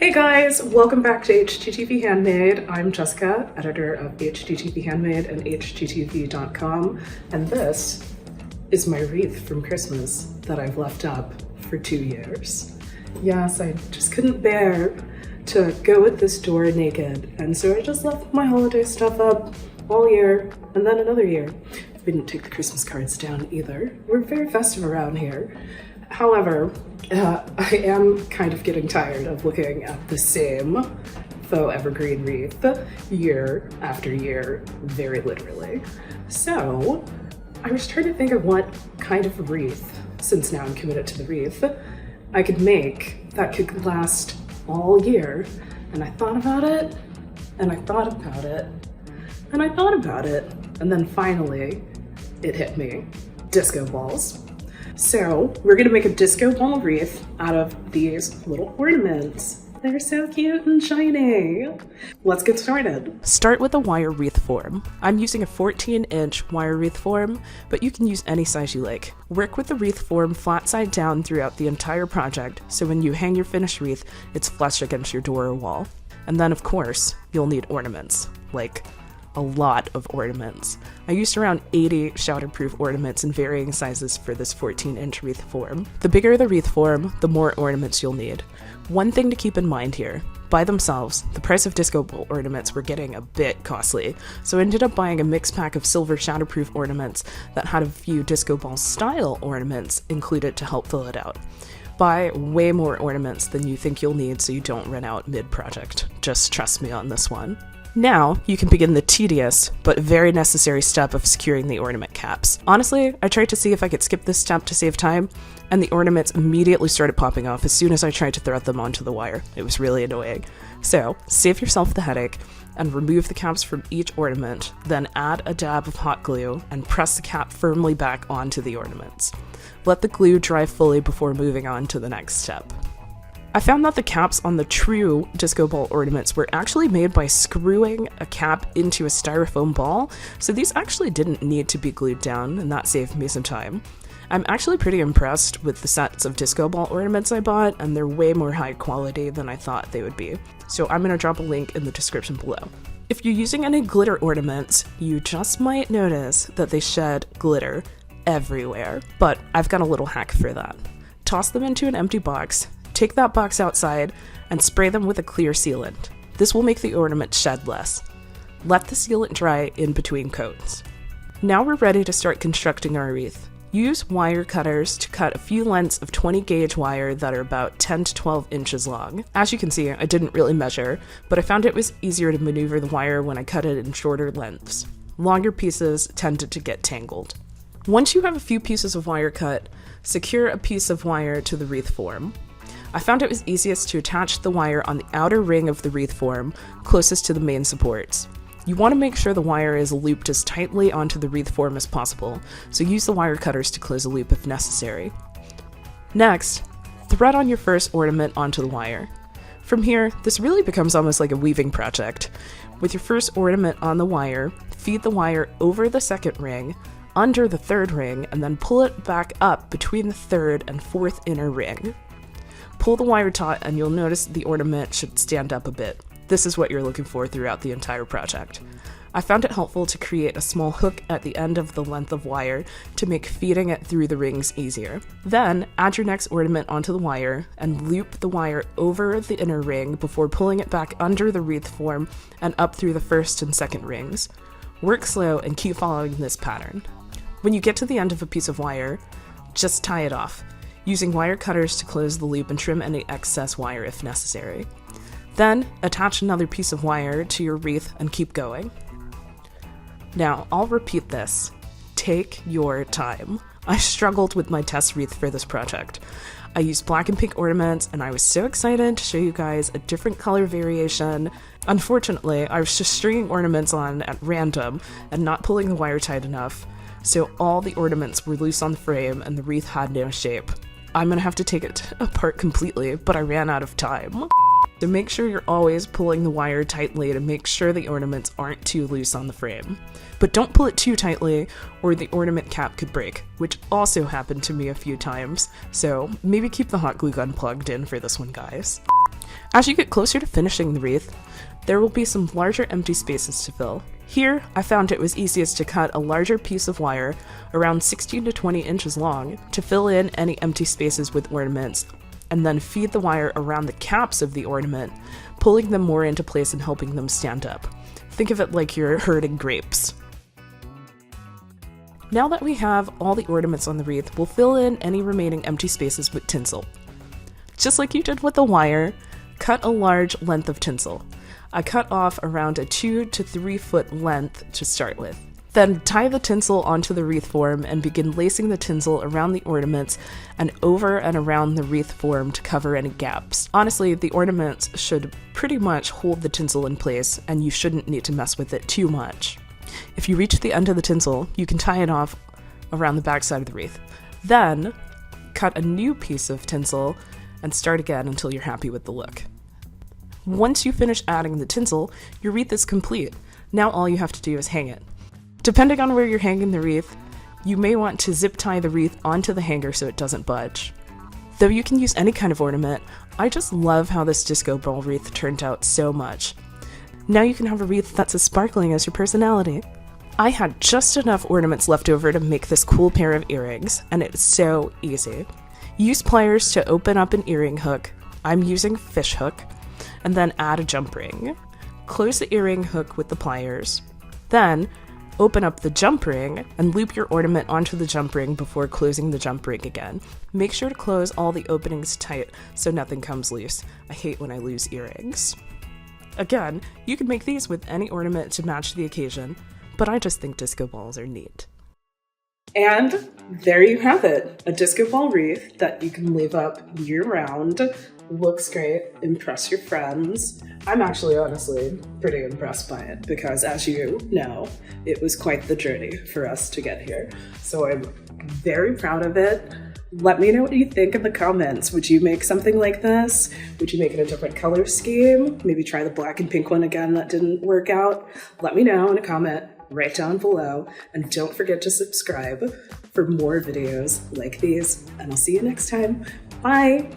Hey guys, welcome back to HGTV Handmade. I'm Jessica, editor of HGTV Handmade and HGTV.com, and this is my wreath from Christmas that I've left up for 2 years. Yes, I just couldn't bear to go at this door naked, and so I just left my holiday stuff up all year, and then another year. We didn't take the Christmas cards down either. We're very festive around here. However, I am kind of getting tired of looking at the same faux evergreen wreath year after year, very literally. So I was trying to think of what kind of wreath, since now I'm committed to the wreath, I could make that could last all year. And I thought about it, and I thought about it, and I thought about it, and then finally it hit me. Disco balls. So we're gonna make a disco ball wreath out of these little ornaments. They're so cute and shiny. Let's get started. Start with a wire wreath form. I'm using a 14-inch wire wreath form, but you can use any size you like. Work with the wreath form flat side down throughout the entire project, so when you hang your finished wreath, it's flush against your door or wall. And then of course, you'll need ornaments, like a lot of ornaments. I used around 80 shatterproof ornaments in varying sizes for this 14-inch wreath form. The bigger the wreath form, the more ornaments you'll need. One thing to keep in mind here, by themselves, the price of disco ball ornaments were getting a bit costly, so I ended up buying a mixed pack of silver shatterproof ornaments that had a few disco ball style ornaments included to help fill it out. Buy way more ornaments than you think you'll need so you don't run out mid-project. Just trust me on this one. Now, you can begin the tedious, but very necessary step of securing the ornament caps. Honestly, I tried to see if I could skip this step to save time, and the ornaments immediately started popping off as soon as I tried to thread them onto the wire. It was really annoying. So, save yourself the headache, and remove the caps from each ornament, then add a dab of hot glue, and press the cap firmly back onto the ornaments. Let the glue dry fully before moving on to the next step. I found that the caps on the true disco ball ornaments were actually made by screwing a cap into a styrofoam ball, so these actually didn't need to be glued down, and that saved me some time. I'm actually pretty impressed with the sets of disco ball ornaments I bought, and they're way more high quality than I thought they would be, so I'm going to drop a link in the description below. If you're using any glitter ornaments, you just might notice that they shed glitter everywhere, but I've got a little hack for that. Toss them into an empty box. Take that box outside and spray them with a clear sealant. This will make the ornament shed less. Let the sealant dry in between coats. Now we're ready to start constructing our wreath. Use wire cutters to cut a few lengths of 20 gauge wire that are about 10 to 12 inches long. As you can see, I didn't really measure, but I found it was easier to maneuver the wire when I cut it in shorter lengths. Longer pieces tended to get tangled. Once you have a few pieces of wire cut, secure a piece of wire to the wreath form. I found it was easiest to attach the wire on the outer ring of the wreath form, closest to the main supports. You want to make sure the wire is looped as tightly onto the wreath form as possible, so use the wire cutters to close a loop if necessary. Next, thread on your first ornament onto the wire. From here, this really becomes almost like a weaving project. With your first ornament on the wire, feed the wire over the second ring, under the third ring, and then pull it back up between the third and fourth inner ring. Pull the wire taut and you'll notice the ornament should stand up a bit. This is what you're looking for throughout the entire project. I found it helpful to create a small hook at the end of the length of wire to make feeding it through the rings easier. Then, add your next ornament onto the wire and loop the wire over the inner ring before pulling it back under the wreath form and up through the first and second rings. Work slow and keep following this pattern. When you get to the end of a piece of wire, just tie it off, using wire cutters to close the loop and trim any excess wire if necessary. Then, attach another piece of wire to your wreath and keep going. Now, I'll repeat this. Take your time. I struggled with my test wreath for this project. I used black and pink ornaments, and I was so excited to show you guys a different color variation. Unfortunately, I was just stringing ornaments on at random and not pulling the wire tight enough, so all the ornaments were loose on the frame and the wreath had no shape. I'm gonna have to take it apart completely, but I ran out of time. So make sure you're always pulling the wire tightly to make sure the ornaments aren't too loose on the frame. But don't pull it too tightly or the ornament cap could break, which also happened to me a few times, so maybe keep the hot glue gun plugged in for this one, guys. As you get closer to finishing the wreath, there will be some larger empty spaces to fill. Here, I found it was easiest to cut a larger piece of wire, around 16 to 20 inches long, to fill in any empty spaces with ornaments, and then feed the wire around the caps of the ornament, pulling them more into place and helping them stand up. Think of it like you're herding grapes. Now that we have all the ornaments on the wreath, we'll fill in any remaining empty spaces with tinsel. Just like you did with the wire, cut a large length of tinsel. I cut off around a 2 to 3 foot length to start with. Then tie the tinsel onto the wreath form and begin lacing the tinsel around the ornaments and over and around the wreath form to cover any gaps. Honestly, the ornaments should pretty much hold the tinsel in place, and you shouldn't need to mess with it too much. If you reach the end of the tinsel, you can tie it off around the back side of the wreath. Then, cut a new piece of tinsel and start again until you're happy with the look. Once you finish adding the tinsel, your wreath is complete. Now all you have to do is hang it. Depending on where you're hanging the wreath, you may want to zip tie the wreath onto the hanger so it doesn't budge. Though you can use any kind of ornament, I just love how this disco ball wreath turned out so much. Now you can have a wreath that's as sparkling as your personality. I had just enough ornaments left over to make this cool pair of earrings, and it's so easy. Use pliers to open up an earring hook. I'm using fish hook. And then add a jump ring. Close the earring hook with the pliers. Then, open up the jump ring and loop your ornament onto the jump ring before closing the jump ring again. Make sure to close all the openings tight so nothing comes loose. I hate when I lose earrings. Again, you can make these with any ornament to match the occasion, but I just think disco balls are neat. And there you have it, a disco ball wreath that you can leave up year-round. Looks great, impress your friends. I'm actually honestly pretty impressed by it because, as you know, it was quite the journey for us to get here. So I'm very proud of it. Let me know what you think in the comments. Would you make something like this? Would you make it a different color scheme? Maybe try the black and pink one again that didn't work out? Let me know in a comment right down below, and don't forget to subscribe for more videos like these, and I'll see you next time. Bye!